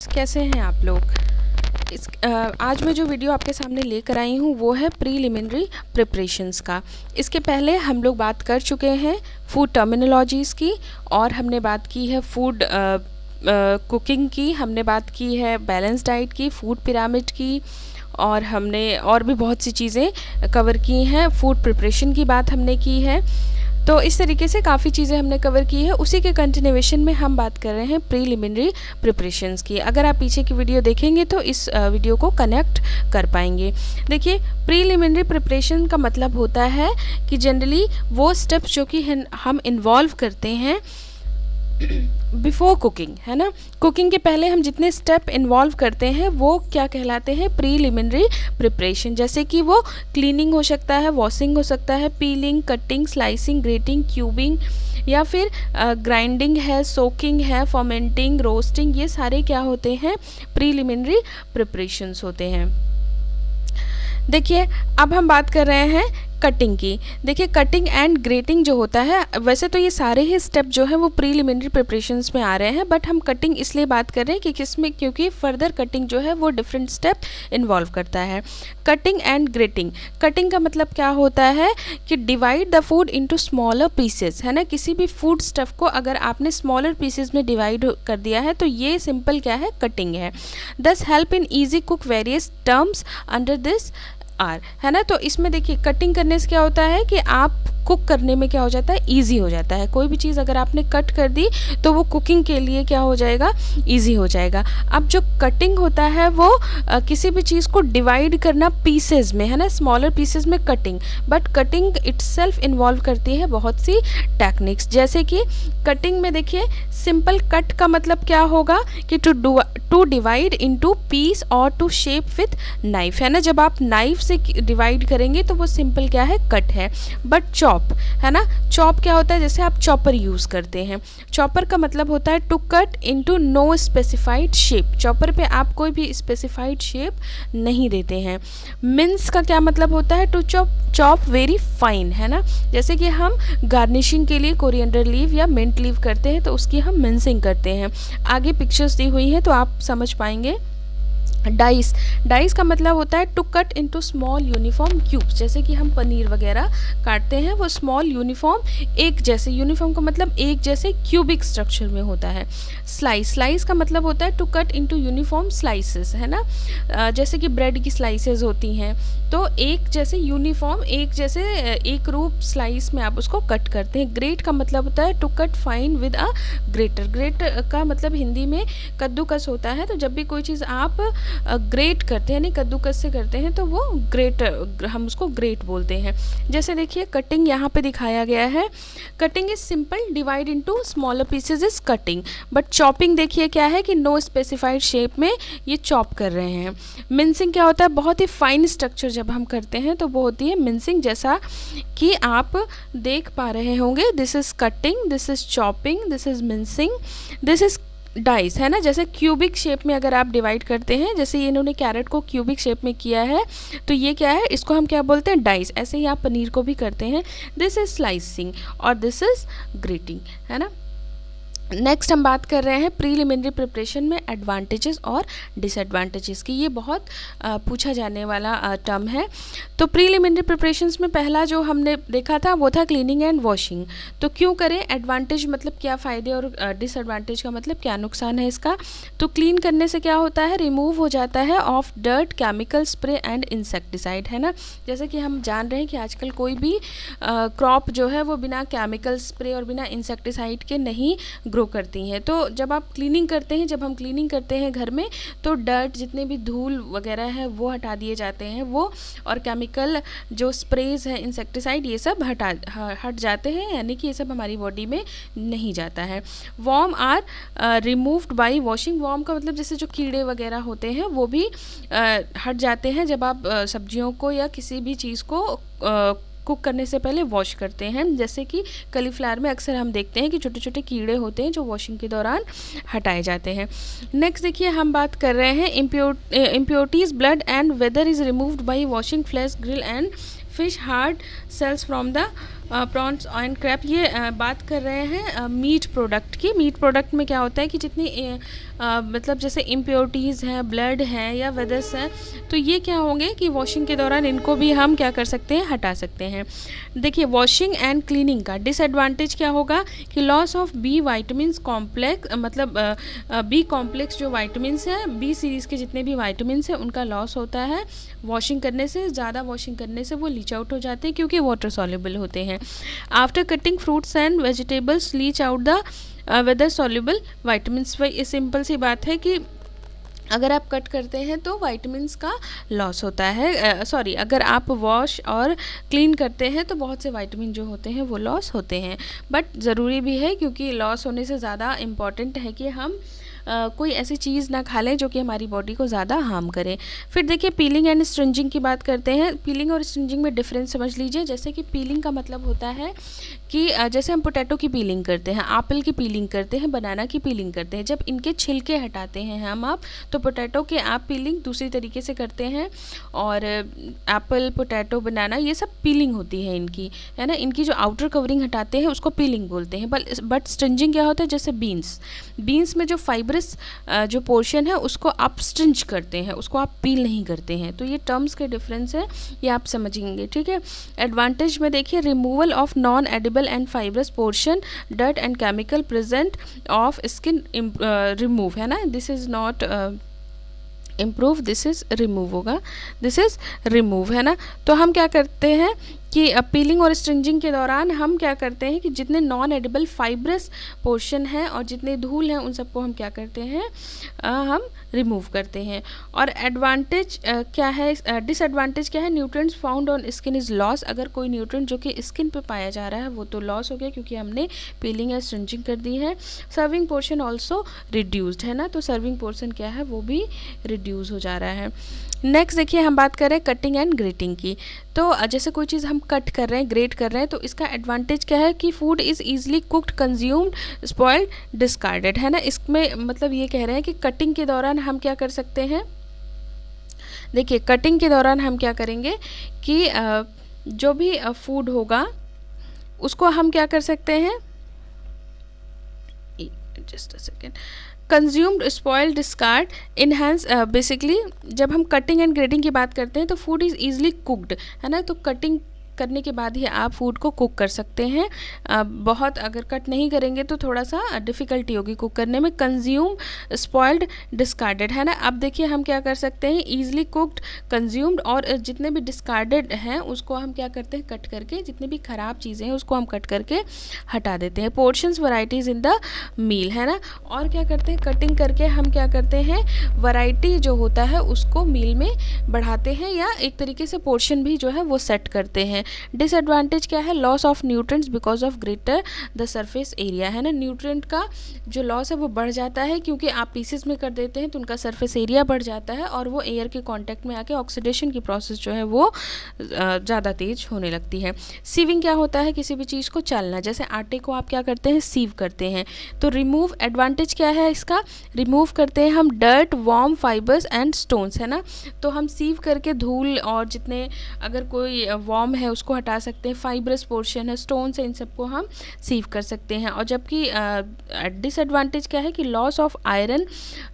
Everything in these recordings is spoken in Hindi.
कैसे हैं आप लोग। आज मैं जो वीडियो आपके सामने लेकर आई हूँ वो है प्रीलिमिनरी प्रिपरेशंस का। इसके पहले हम लोग बात कर चुके हैं फूड टर्मिनोलॉजीज़ की, और हमने बात की है फूड कुकिंग की, हमने बात की है बैलेंस डाइट की, फूड पिरामिड की, और हमने और भी बहुत सी चीज़ें कवर की हैं। फूड प्रिपरेशन की बात हमने की है। तो इस तरीके से काफ़ी चीज़ें हमने कवर की है। उसी के कंटिन्यूएशन में हम बात कर रहे हैं प्रीलिमिनरी प्रिपरेशंस की। अगर आप पीछे की वीडियो देखेंगे तो इस वीडियो को कनेक्ट कर पाएंगे। देखिए, प्रीलिमिनरी प्रिपरेशन का मतलब होता है कि जनरली वो स्टेप्स जो कि हम इन्वॉल्व करते हैं बिफोर कुकिंग, है ना। कुकिंग के पहले हम जितने स्टेप इन्वॉल्व करते हैं वो क्या कहलाते हैं, प्रीलिमिनरी प्रिपरेशन। जैसे कि वो क्लीनिंग हो सकता है, वॉशिंग हो सकता है, piling, cutting, slicing, grating, cubing, या फिर ग्राइंडिंग है, सोकिंग है, फर्मेंटिंग, रोस्टिंग। ये सारे क्या होते हैं, प्रीलिमिनरी प्रिपरेशंस होते हैं। देखिए, अब हम बात कर रहे हैं कटिंग की। देखिए, कटिंग एंड ग्रेटिंग जो होता है, वैसे तो ये सारे ही स्टेप जो हैं वो प्रीलिमिनरी प्रिपरेशंस में आ रहे हैं, बट हम कटिंग इसलिए बात कर रहे हैं कि किसमें, क्योंकि फर्दर कटिंग जो है वो डिफरेंट स्टेप इन्वॉल्व करता है। Cutting and grating. कटिंग का मतलब क्या होता है कि divide the food into smaller pieces, है ना। किसी भी फूड स्टफ को अगर आपने स्मॉलर पीसेस में डिवाइड कर दिया है तो ये सिंपल क्या है, कटिंग है। This help in easy cook various terms under this are, है ना। तो इसमें देखिए, कटिंग करने से क्या होता है कि आप कुक करने में क्या हो जाता है, इजी हो जाता है। कोई भी चीज़ अगर आपने कट कर दी तो वो कुकिंग के लिए क्या हो जाएगा, इजी हो जाएगा। अब जो कटिंग होता है वो किसी भी चीज़ को डिवाइड करना पीसेस में, है ना, स्मॉलर पीसेस में cutting. But cutting itself involve करती है बहुत सी टेक्निक्स। जैसे कि कटिंग में देखिए, सिंपल कट का मतलब क्या होगा कि टू डिवाइड इनटू पीस और टू शेप विथ नाइफ, है ना। जब आप नाइफ से डिवाइड करेंगे तो वो सिंपल क्या है, कट है। बट चॉप, है ना, चॉप क्या होता है, जैसे आप चॉपर यूज़ करते हैं। चॉपर का मतलब होता है to cut into no specified shape. Chopper पे आप कोई भी स्पेसिफाइड शेप नहीं देते हैं। मिन्स का क्या मतलब होता है, टू चॉप वेरी फाइन, है ना। जैसे कि हम गार्निशिंग के लिए कोरिएंडर लीव या मिंट लीव करते हैं तो उसकी हम मिन्सिंग करते हैं। आगे पिक्चर्स दी हुई हैं तो आप समझ पाएंगे। डाइस, डाइस का मतलब होता है to cut into small uniform cubes. जैसे कि हम पनीर वगैरह काटते हैं, वो स्मॉल यूनिफॉर्म, एक जैसे, यूनिफॉर्म का मतलब एक जैसे क्यूबिक स्ट्रक्चर में होता है। स्लाइस, स्लाइस का मतलब होता है to cut into uniform slices, है ना। जैसे कि ब्रेड की स्लाइसेस होती हैं तो एक जैसे यूनिफॉर्म, एक जैसे एक रूप स्लाइस में आप उसको कट करते हैं। ग्रेट का मतलब होता है to cut fine with a grater. Grate का मतलब हिंदी में कद्दूकस होता है। तो जब भी कोई चीज़ आप ग्रेट करते हैं, यानी कद्दूकस से करते हैं, तो वो ग्रेट, हम उसको ग्रेट बोलते हैं। जैसे देखिए, कटिंग यहाँ पे दिखाया गया है। Cutting is simple, divide into smaller pieces is cutting. But chopping देखिए क्या है कि नो स्पेसिफाइड शेप में ये चॉप कर रहे हैं। मिन्सिंग क्या होता है, बहुत ही फाइन स्ट्रक्चर जब हम करते हैं तो वो होती है मिन्सिंग। जैसा कि आप देख पा रहे होंगे, this is cutting, this is chopping, this is mincing, this is dice, है ना। जैसे क्यूबिक शेप में अगर आप डिवाइड करते हैं, जैसे ये इन्होंने कैरेट को क्यूबिक शेप में किया है तो ये क्या है, इसको हम क्या बोलते हैं, डाइस। ऐसे ही आप पनीर को भी करते हैं। दिस इज़ स्लाइसिंग और दिस इज़ ग्रेटिंग, है ना। नेक्स्ट हम बात कर रहे हैं प्रीलिमिनरी प्रिपरेशन में एडवांटेजेस और डिसएडवांटेजेस की। ये बहुत पूछा जाने वाला टर्म है। तो प्रीलिमिनरी प्रिपरेशंस में पहला जो हमने देखा था वो था क्लीनिंग एंड वॉशिंग। तो क्यों करें, एडवांटेज मतलब क्या फ़ायदे और डिसएडवांटेज का मतलब क्या नुकसान है इसका। तो क्लीन करने से क्या होता है, रिमूव हो जाता है of dirt, chemical spray and insecticide, है ना। जैसे कि हम जान रहे हैं कि आजकल कोई भी क्रॉप जो है वो बिना केमिकल स्प्रे और बिना इंसेक्टिसाइड के नहीं ग्रो करती हैं। तो जब आप क्लीनिंग करते हैं, जब हम क्लीनिंग करते हैं घर में, तो डर्ट, जितने भी धूल वगैरह है वो हटा दिए जाते हैं वो, और केमिकल जो स्प्रेज है, इंसेक्टिसाइड, ये सब हट जाते हैं, यानी कि ये सब हमारी बॉडी में नहीं जाता है। Worm are removed by washing. Worm का मतलब जैसे जो कीड़े वगैरह होते हैं वो भी हट जाते हैं जब आप सब्जियों को या किसी भी चीज़ को कुक करने से पहले वॉश करते हैं। जैसे कि कलीफ्लावर में अक्सर हम देखते हैं कि छोटे छोटे कीड़े होते हैं जो वॉशिंग के दौरान हटाए जाते हैं। नेक्स्ट देखिए, हम बात कर रहे हैं impurities, blood and water is removed by washing flesh, gill and fish hard shells from the prawns and crab, ये बात कर रहे हैं मीट प्रोडक्ट की। मीट प्रोडक्ट में क्या होता है कि जितनी मतलब जैसे इम्प्योरिटीज़ हैं, ब्लड है या वेदर्स हैं, तो ये क्या होंगे कि वॉशिंग के दौरान इनको भी हम क्या कर सकते हैं, हटा सकते हैं। देखिए वॉशिंग एंड क्लीनिंग का डिसएडवांटेज क्या होगा कि loss of B vitamins complex, मतलब बी कॉम्प्लेक्स जो वाइटामिन्स हैं, बी सीरीज़ के जितने भी वाइटामिन्स हैं उनका लॉस होता है। वॉशिंग करने से, ज़्यादा वॉशिंग करने से वो लीच आउट हो जाते हैं क्योंकि वाटर सॉल्युबल होते हैं। After cutting fruits and vegetables leach out the water soluble vitamins. वही सिंपल सी बात है कि अगर आप कट करते हैं तो वाइटामिन्स का लॉस होता है। सॉरी, अगर आप वॉश और क्लीन करते हैं तो बहुत से वाइटामिन जो होते हैं वो लॉस होते हैं। बट ज़रूरी भी है क्योंकि लॉस होने से ज़्यादा इम्पॉर्टेंट है कि हम कोई ऐसी चीज़ ना खा लें जो कि हमारी बॉडी को ज़्यादा हार्म करे। फिर देखिए पीलिंग एंड स्ट्रिंजिंग की बात करते हैं। पीलिंग और स्ट्रिंजिंग में डिफरेंस समझ लीजिए। जैसे कि पीलिंग का मतलब होता है कि जैसे हम पोटैटो की पीलिंग करते हैं, एप्पल की पीलिंग करते हैं, बनाना की पीलिंग करते हैं, जब इनके छिलके हटाते हैं हम आप, तो पोटैटो के आप पीलिंग दूसरी तरीके से करते हैं। और एप्पल, पोटैटो, बनाना ये सब पीलिंग होती है इनकी, है ना। इनकी जो आउटर कवरिंग हटाते हैं उसको पीलिंग बोलते हैं। बट स्ट्रिंजिंग क्या होता है, जैसे बीन्स में जो फाइबरस जो पोर्शन है उसको आप स्ट्रिंज करते हैं, उसको आप पील नहीं करते हैं। तो ये टर्म्स के डिफरेंस है, ये आप समझेंगे, ठीक है। एडवांटेज में देखिए removal of non edible and fibrous portion, dirt and chemical present of skin remove, है ना। This is not improve, this is remove होगा, दिस इज़ रिमूव, है ना। तो हम क्या करते हैं कि पीलिंग और स्ट्रिंजिंग के दौरान हम क्या करते हैं कि जितने नॉन एडिबल फाइब्रस पोर्शन हैं और जितने धूल हैं उन सबको हम क्या करते हैं, हम रिमूव करते हैं। और एडवांटेज क्या है, डिसएडवांटेज क्या है, nutrients found on skin is loss. अगर कोई न्यूट्रिएंट जो कि स्किन पे पाया जा रहा है वो तो लॉस हो गया क्योंकि हमने पीलिंग या स्ट्रिंजिंग कर दी है। सर्विंग पोर्शन ऑल्सो रिड्यूस्ड, है ना। तो सर्विंग पोर्शन क्या है, वो भी रिड्यूस हो जा रहा है। नेक्स्ट देखिए हम बात करें कटिंग एंड ग्रेटिंग की। तो जैसे कोई चीज़ हम कट कर रहे हैं, ग्रेट कर रहे हैं, तो इसका एडवांटेज क्या है कि food is easily cooked, consumed, spoiled, discarded, है ना। इसमें मतलब ये कह रहे हैं कि कटिंग के दौरान हम क्या कर सकते हैं। देखिए कटिंग के दौरान हम क्या करेंगे कि जो भी फूड होगा उसको हम क्या कर सकते हैं, just a second, consumed, spoil, discard, enhance. Basically जब हम कटिंग एंड ग्रेडिंग की बात करते हैं तो फूड इज़ ईजिली कुक्ड, है ना। तो कटिंग करने के बाद ही आप फूड को कुक कर सकते हैं। बहुत अगर कट नहीं करेंगे तो थोड़ा सा डिफ़िकल्टी होगी कुक करने में। कंज्यूम, स्पॉइल्ड, डिस्कार्डेड, है ना। अब देखिए हम क्या कर सकते हैं, ईजिली कुक्ड, कंज्यूम्ड, और जितने भी डिस्कार्डेड हैं उसको हम क्या करते हैं, कट करके, जितने भी ख़राब चीज़ें हैं उसको हम कट करके हटा देते हैं। Portions varieties in the meal, है ना। और क्या करते हैं, कटिंग करके हम क्या करते हैं, वैरायटी जो होता है उसको मील में बढ़ाते हैं या एक तरीके से पोर्शन भी जो है वो सेट करते हैं। डिसएडवांटेज क्या है, loss of nutrients because of greater the surface area, है ना। न्यूट्रिएंट का जो लॉस है वो बढ़ जाता है क्योंकि आप पीसेस में कर देते हैं तो उनका सरफेस एरिया बढ़ जाता है और वो एयर के कांटेक्ट में आके ऑक्सीडेशन की प्रोसेस जो है वो ज़्यादा तेज होने लगती है। सीविंग क्या होता है, किसी भी चीज़ को चालना, जैसे आटे को आप क्या करते हैं, सीव करते हैं। तो रिमूव, एडवांटेज क्या है इसका, रिमूव करते हैं हम dirt, warm, fibres and stones, है ना। तो हम सीव करके धूल और जितने अगर कोई वार्म है उसको हटा सकते हैं, फाइब्रस पोर्शन है, स्टोन्स है, इन सबको हम सीव कर सकते हैं। और जबकि डिसएडवांटेज क्या है कि loss of iron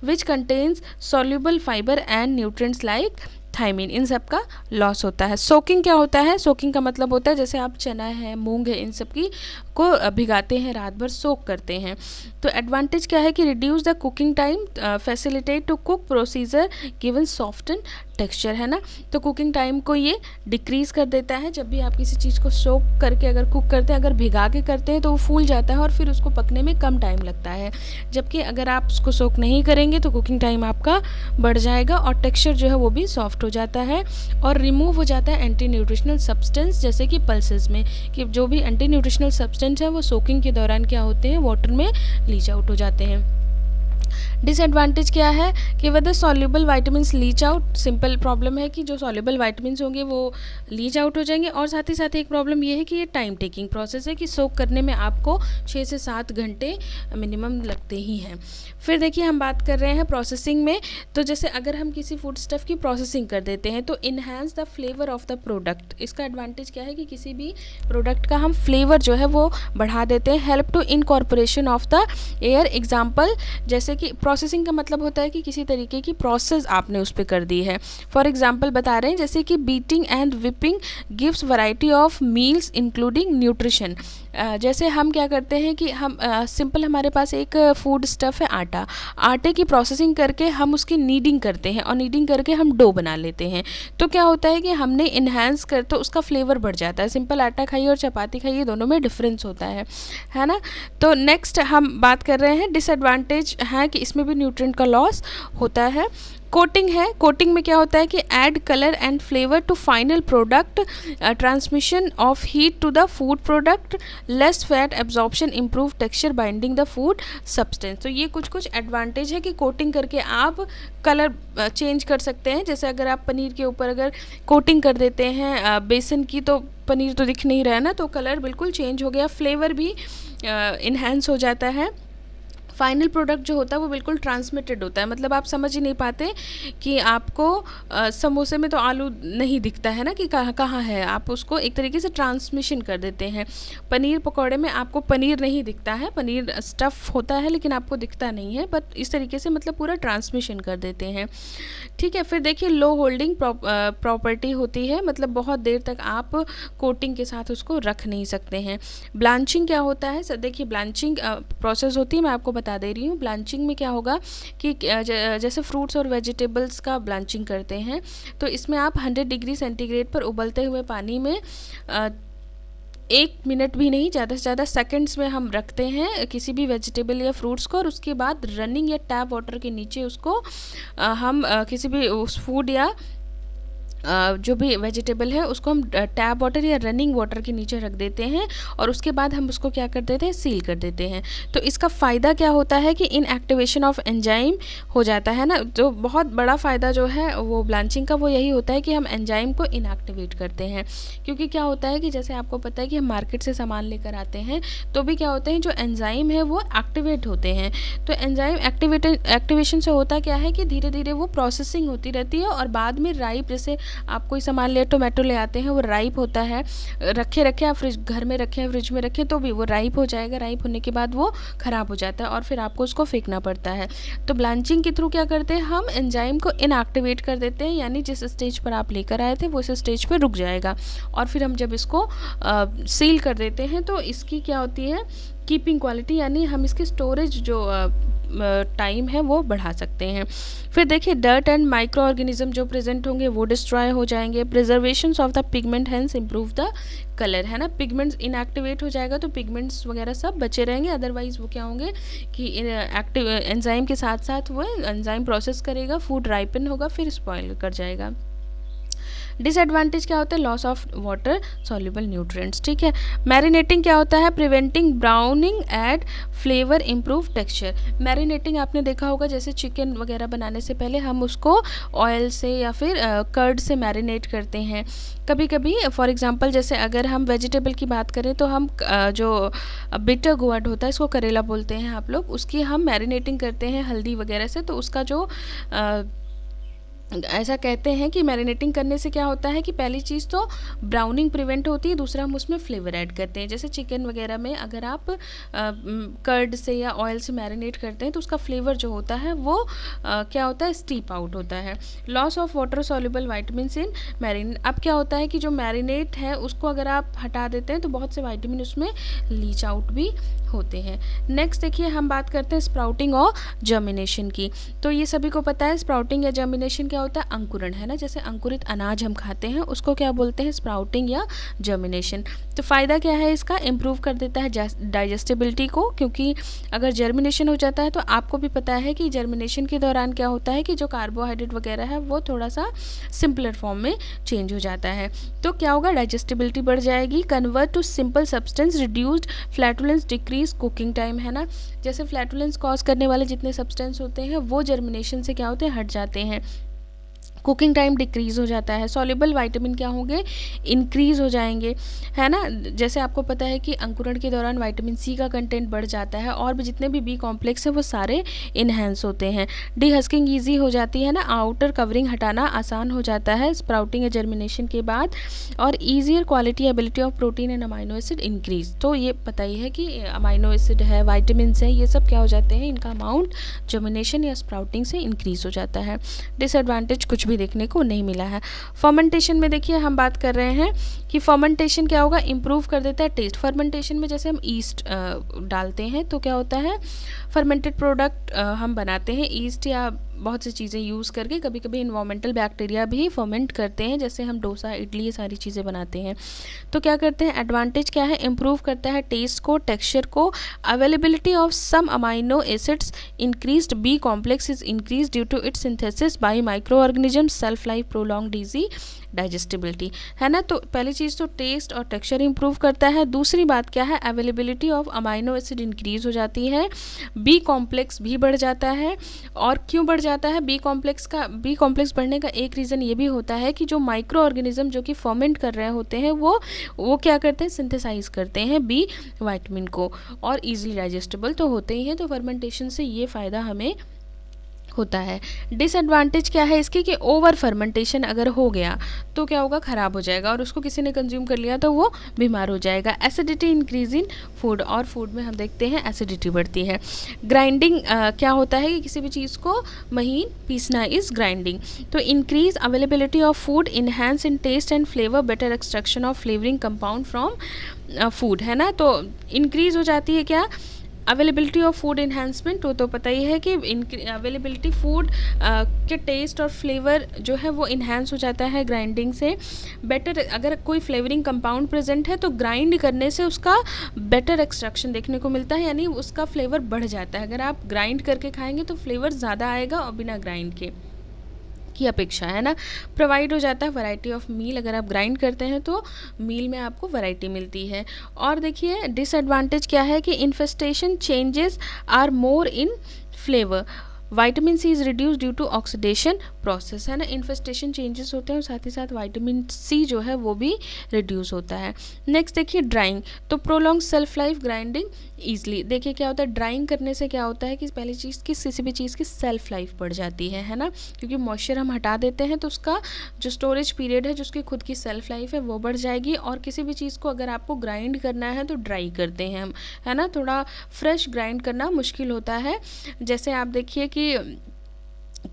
which contains soluble fibre and nutrients like thiamine, इन सब का लॉस होता है। सोकिंग क्या होता है, सोकिंग का मतलब होता है जैसे आप चना है, मूंग है, इन सब की को भिगाते हैं, रात भर सोक करते हैं। तो एडवांटेज क्या है कि reduce the cooking time, facilitate to cook procedure, given soften texture, है ना। तो कुकिंग टाइम को ये डिक्रीज़ कर देता है। जब भी आप किसी चीज़ को सोक करके अगर कुक करते हैं, अगर भिगा के करते हैं तो वो फूल जाता है और फिर उसको पकने में कम टाइम लगता है। जबकि अगर आप उसको सोक नहीं करेंगे तो कुकिंग टाइम आपका बढ़ जाएगा और टेक्सचर जो है वो भी सॉफ्ट हो जाता है और रिमूव हो जाता है एंटी न्यूट्रिशनल सब्सटेंस, जैसे कि पल्सेस में, कि जो भी एंटी न्यूट्रिशनल सब्सटेंस है वो सोकिंग के दौरान क्या होते हैं, वाटर में लीच आउट हो जाते हैं। डिसएडवांटेज क्या है कि water soluble vitamins leach out, simple problem है कि जो सॉल्युबल वाइटामिन्स होंगे वो लीच आउट हो जाएंगे। और साथ ही साथ एक प्रॉब्लम ये है कि ये टाइम टेकिंग प्रोसेस है कि सोक करने में आपको 6 से 7 घंटे मिनिमम लगते ही हैं। फिर देखिए हम बात कर रहे हैं प्रोसेसिंग में, तो जैसे अगर हम किसी फूड स्टफ़ की प्रोसेसिंग कर देते हैं तो enhance the flavour of the product. इसका एडवांटेज क्या है कि किसी भी प्रोडक्ट का हम फ्लेवर जो है वो बढ़ा देते हैं। Help to incorporation of the air, example जैसे कि प्रोसेसिंग का मतलब होता है कि किसी तरीके की प्रोसेस आपने उस पर कर दी है। फॉर एग्जाम्पल बता रहे हैं जैसे कि beating and whipping gives variety of meals including nutrition. जैसे हम क्या करते हैं कि हम सिंपल हमारे पास एक फूड स्टफ़ है आटा, आटे की प्रोसेसिंग करके हम उसकी नीडिंग करते हैं और नीडिंग करके हम डो बना लेते हैं। तो क्या होता है कि हमने इन्हांस कर तो उसका फ्लेवर बढ़ जाता है। सिंपल आटा खाइए और चपाती खाइए, दोनों में डिफरेंस होता है ना। तो नेक्स्ट हम बात कर रहे हैं डिसएडवांटेज है कि इसमें भी न्यूट्रिएंट का लॉस होता है। कोटिंग है, कोटिंग में क्या होता है कि add colour and flavour to final product, transmission of heat to the food product, less fat absorption, improve texture, binding the food substance. तो ये कुछ एडवांटेज है कि कोटिंग करके आप कलर चेंज कर सकते हैं। जैसे अगर आप पनीर के ऊपर अगर कोटिंग कर देते हैं बेसन की, तो पनीर तो दिख नहीं रहा है ना, तो कलर बिल्कुल चेंज हो गया, फ्लेवर भी इन्हांस हो जाता है। फाइनल प्रोडक्ट जो होता है वो बिल्कुल ट्रांसमिटेड होता है, मतलब आप समझ ही नहीं पाते कि आपको समोसे में तो आलू नहीं दिखता है ना कि कहाँ कहाँ है, आप उसको एक तरीके से ट्रांसमिशन कर देते हैं। पनीर पकौड़े में आपको पनीर नहीं दिखता है, पनीर स्टफ़ होता है लेकिन आपको दिखता नहीं है, बट इस तरीके से मतलब पूरा ट्रांसमिशन कर देते हैं। ठीक है, फिर देखिए लो होल्डिंग प्रॉपर्टी होती है, मतलब बहुत देर तक आप कोटिंग के साथ उसको रख नहीं सकते हैं। ब्लांचिंग क्या होता है, सर देखिए ब्लांचिंग प्रोसेस होती है, मैं आपको बता दे रही हूँ। ब्लांचिंग में क्या होगा कि जैसे फ्रूट्स और वेजिटेबल्स का ब्लांचिंग करते हैं, तो इसमें आप 100 डिग्री सेंटीग्रेड पर उबलते हुए पानी में 1 मिनट भी नहीं, ज़्यादा से ज़्यादा सेकंड्स में हम रखते हैं किसी भी वेजिटेबल या फ्रूट्स को, और उसके बाद रनिंग या टैप वाटर के नीचे उसको हम किसी भी उस फूड या जो भी वेजिटेबल है उसको हम टैप वाटर या रनिंग वाटर के नीचे रख देते हैं, और उसके बाद हम उसको क्या कर देते हैं, सील कर देते हैं। तो इसका फ़ायदा क्या होता है कि इनएक्टिवेशन ऑफ एंजाइम हो जाता है ना। तो बहुत बड़ा फ़ायदा जो है वो ब्लांचिंग का वो यही होता है कि हम एंजाइम को इनएक्टिवेट करते हैं। क्योंकि क्या होता है कि जैसे आपको पता है कि हम मार्केट से सामान लेकर आते हैं तो भी क्या होते हैं, जो एंजाइम है वो एक्टिवेट होते हैं। तो एंजाइम एक्टिवेशन से होता क्या है कि धीरे धीरे वो प्रोसेसिंग होती रहती है, और बाद में राइप, जैसे आप कोई सामान ले टोमेटो ले आते हैं, वो राइप होता है, रखे आप घर में रखें, फ्रिज में रखें तो भी वो राइप हो जाएगा, राइप होने के बाद वो ख़राब हो जाता है और फिर आपको उसको फेंकना पड़ता है। तो ब्लांचिंग के थ्रू क्या करते हैं, हम एंजाइम को इनएक्टिवेट कर देते हैं, यानी जिस स्टेज पर आप लेकर आए थे वो इस स्टेज पर रुक जाएगा, और फिर हम जब इसको सील कर देते हैं तो इसकी क्या होती है, कीपिंग क्वालिटी, यानी हम इसकी स्टोरेज जो टाइम है वो बढ़ा सकते हैं। फिर देखिए डर्ट एंड माइक्रो ऑर्गेनिज्म जो प्रेजेंट होंगे वो डिस्ट्रॉय हो जाएंगे। Preservation of the pigment hence improve the colour, है ना। पिगमेंट्स इनएक्टिवेट हो जाएगा तो पिगमेंट्स वगैरह सब बचे रहेंगे, अदरवाइज वो क्या होंगे कि एक्टिव एंजाइम के साथ साथ वो एंजाइम प्रोसेस करेगा, फूड राइपन होगा, फिर स्पॉइल कर जाएगा। डिसएडवांटेज क्या होता है, loss of water soluble nutrients. ठीक है, मैरिनेटिंग क्या होता है, preventing browning, add flavour, improve texture. Marinating आपने देखा होगा, जैसे चिकन वगैरह बनाने से पहले हम उसको ऑयल से या फिर कर्ड से मैरिनेट करते हैं। कभी कभी फॉर एग्जांपल जैसे अगर हम वेजिटेबल की बात करें तो हम जो बिटर गोर्ड होता है, इसको करेला बोलते हैं आप लोग, उसकी हम मैरिनेटिंग करते हैं हल्दी वगैरह से। तो उसका जो ऐसा कहते हैं कि मैरिनेटिंग करने से क्या होता है कि पहली चीज़ तो ब्राउनिंग प्रिवेंट होती है, दूसरा हम उसमें फ्लेवर ऐड करते हैं। जैसे चिकन वगैरह में अगर आप कर्ड से या ऑयल से मैरिनेट करते हैं तो उसका फ्लेवर जो होता है वो क्या होता है, स्टीप आउट होता है। Loss of water soluble vitamins in marinate. अब क्या होता है कि जो मैरिनेट है उसको अगर आप हटा देते हैं तो बहुत से वाइटामिन उसमें लीच आउट भी होते हैं। नेक्स्ट देखिए हम बात करते हैं स्प्राउटिंग और जर्मिनेशन की। तो ये सभी को पता है स्प्राउटिंग या जर्मिनेशन क्या होता है अंकुरण, है ना, जैसे अंकुरित अनाज हम खाते हैं उसको क्या बोलते हैं, स्प्राउटिंग या जर्मिनेशन। तो फ़ायदा क्या है इसका, इम्प्रूव कर देता है डाइजेस्टिबिलिटी को, क्योंकि अगर जर्मिनेशन हो जाता है तो आपको भी पता है कि जर्मिनेशन के दौरान क्या होता है कि जो कार्बोहाइड्रेट वगैरह है वो थोड़ा सा सिंपलर फॉर्म में चेंज हो जाता है। तो क्या होगा, डाइजेस्टिबिलिटी बढ़ जाएगी। Convert to simple substance, reduced flatulence, decrease cooking time, है ना, जैसे फ्लैटुलेंस कॉज करने वाले जितने सब्सटेंस होते हैं वो जर्मिनेशन से क्या होते हैं, हट जाते हैं। कुकिंग टाइम डिक्रीज़ हो जाता है। सॉल्युबल वाइटामिन क्या होंगे, इंक्रीज़ हो जाएंगे, है ना, जैसे आपको पता है कि अंकुरण के दौरान विटामिन सी का कंटेंट बढ़ जाता है और भी जितने भी बी कॉम्प्लेक्स हैं वो सारे इन्हेंस होते हैं। डीहस्किंग ईजी हो जाती है ना, आउटर कवरिंग हटाना आसान हो जाता है स्प्राउटिंग या जर्मिनेशन के बाद। और easier quality ability of protein and amino acid increase. तो ये पता ही है कि अमाइनो एसिड है, वाइटामिन है, ये सब क्या हो जाते हैं, इनका अमाउंट जर्मिनेशन या स्प्राउटिंग से इंक्रीज़ हो जाता है। डिसएडवांटेज कुछ भी देखने को नहीं मिला है। फर्मेंटेशन में देखिए हम बात कर रहे हैं कि फर्मेंटेशन क्या होगा, इंप्रूव कर देता है टेस्ट। फर्मेंटेशन में जैसे हम ईस्ट डालते हैं तो क्या होता है, फर्मेंटेड प्रोडक्ट हम बनाते हैं ईस्ट या बहुत सी चीज़ें यूज़ करके। कभी कभी इन्वायरमेंटल बैक्टीरिया भी फर्मेंट करते हैं, जैसे हम डोसा, इडली, ये सारी चीज़ें बनाते हैं। तो क्या करते हैं, एडवांटेज क्या है, इंप्रूव करता है टेस्ट को, टेक्सचर को। Availability of some amino acids increased, B complex is increase due to its synthesis by micro organism, shelf life prolonged, easy digestibility, है ना। तो पहली चीज़ तो टेस्ट और टेक्सचर इंप्रूव करता है। दूसरी बात क्या है, availability of amino acid increase हो जाती है, बी कॉम्प्लेक्स भी बढ़ जाता है। और क्यों बढ़ जाता है बी कॉम्प्लेक्स बढ़ने का एक रीज़न ये भी होता है कि जो माइक्रो ऑर्गेनिज्म जो कि फर्मेंट कर रहे होते हैं वो क्या करते हैं, सिंथेसाइज करते हैं बी विटामिन को, और ईजिली डाइजेस्टेबल तो होते ही हैं। तो फर्मेंटेशन से ये फ़ायदा हमें होता है। डिसएडवांटेज क्या है इसकी, कि ओवर फर्मेंटेशन अगर हो गया तो क्या होगा, ख़राब हो जाएगा और उसको किसी ने कंज्यूम कर लिया तो वो बीमार हो जाएगा। एसिडिटी इंक्रीज इन फूड, और फूड में हम देखते हैं एसिडिटी बढ़ती है। ग्राइंडिंग क्या होता है कि किसी भी चीज़ को महीन पीसना इज़ ग्राइंडिंग। तो increase availability of food, enhance in taste and flavour, better extraction of flavouring compound from food, है ना। तो इंक्रीज हो जाती है क्या, अवेलेबिलिटी ऑफ फूड इन्हांसमेंट। तो पता ही है कि अवेलेबिलिटी फूड के टेस्ट और फ्लेवर जो है वो इन्हांस हो जाता है ग्राइंडिंग से। बेटर, अगर कोई फ्लेवरिंग कंपाउंड प्रेजेंट है तो ग्राइंड करने से उसका बेटर एक्सट्रैक्शन देखने को मिलता है, यानी उसका फ्लेवर बढ़ जाता है। अगर आप ग्राइंड करके खाएंगे तो फ्लेवर ज़्यादा आएगा और बिना ग्राइंड के की अपेक्षा, है ना। प्रोवाइड हो जाता है वैरायटी ऑफ मील, अगर आप ग्राइंड करते हैं तो मील में आपको वैरायटी मिलती है। और देखिए डिसएडवांटेज क्या है कि infestation changes are more in flavour, vitamin C is reduce due to oxidation process, है ना। इन्फेस्टेशन चेंजेस होते हैं और साथ ही साथ विटामिन सी जो है वो भी रिड्यूस होता है। नेक्स्ट देखिए ड्राइंग, तो prolong self life, grinding easily. देखिए क्या होता है, ड्राइंग करने से क्या होता है कि पहली चीज़ की किसी भी चीज़ की सेल्फ लाइफ बढ़ जाती है ना, क्योंकि मॉइस्चर हम हटा देते हैं तो उसका जो स्टोरेज पीरियड है, जो उसकी खुद की सेल्फ लाइफ है वो बढ़ जाएगी। और किसी भी चीज़ को अगर आपको ग्राइंड करना है तो ड्राई करते हैं हम, है ना, थोड़ा फ्रेश ग्राइंड करना मुश्किल होता है। जैसे आप देखिए कि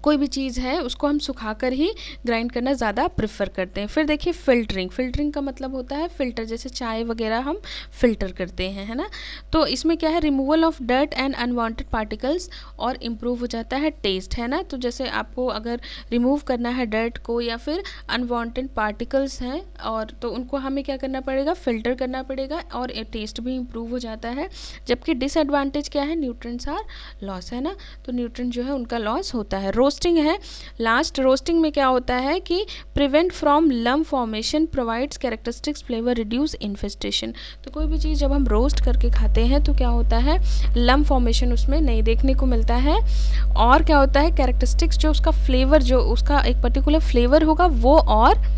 कोई भी चीज़ है उसको हम सुखाकर ही ग्राइंड करना ज़्यादा प्रेफर करते हैं। फिर देखिए फिल्टरिंग का मतलब होता है फ़िल्टर, जैसे चाय वगैरह हम फ़िल्टर करते हैं, है ना। तो इसमें क्या है, removal of dirt and unwanted particles, और इम्प्रूव हो जाता है टेस्ट, है ना। तो जैसे आपको अगर रिमूव करना है डर्ट को या फिर अनवांटेड पार्टिकल्स हैं और तो उनको हमें क्या करना पड़ेगा, फ़िल्टर करना पड़ेगा, और टेस्ट भी इम्प्रूव हो जाता है। जबकि डिसएडवांटेज क्या है, न्यूट्रिएंट्स आर लॉस, है ना। तो न्यूट्रिएंट जो है उनका लॉस होता है। रोस्टिंग है लास्ट, रोस्टिंग में क्या होता है कि prevent from lump formation, provides characteristics flavour, reduce infestation. तो कोई भी चीज़ जब हम रोस्ट करके खाते हैं तो क्या होता है, लम्प फॉर्मेशन उसमें नहीं देखने को मिलता है। और क्या होता है, कैरेक्टरिस्टिक्स जो उसका फ्लेवर, जो उसका एक पर्टिकुलर फ्लेवर होगा वो, और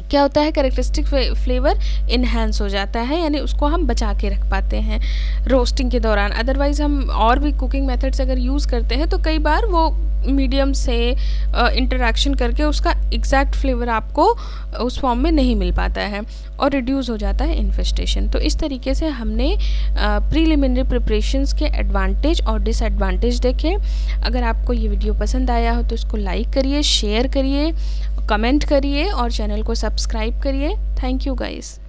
क्या होता है, कैरेक्टरिस्टिक फ्लेवर इन्हेंस हो जाता है, यानी उसको हम बचा के रख पाते हैं रोस्टिंग के दौरान। अदरवाइज़ हम और भी कुकिंग मेथड्स अगर यूज़ करते हैं तो कई बार वो मीडियम से इंटरेक्शन करके उसका एग्जैक्ट फ्लेवर आपको उस फॉर्म में नहीं मिल पाता है और रिड्यूस हो जाता है इन्फेस्टेशन। तो इस तरीके से हमने प्रीलिमिनरी प्रिपरेशंस के एडवांटेज और डिसएडवांटेज देखे। अगर आपको ये वीडियो पसंद आया हो तो इसको लाइक करिए, शेयर करिए, कमेंट करिए और चैनल को सब्सक्राइब करिए। Thank you guys.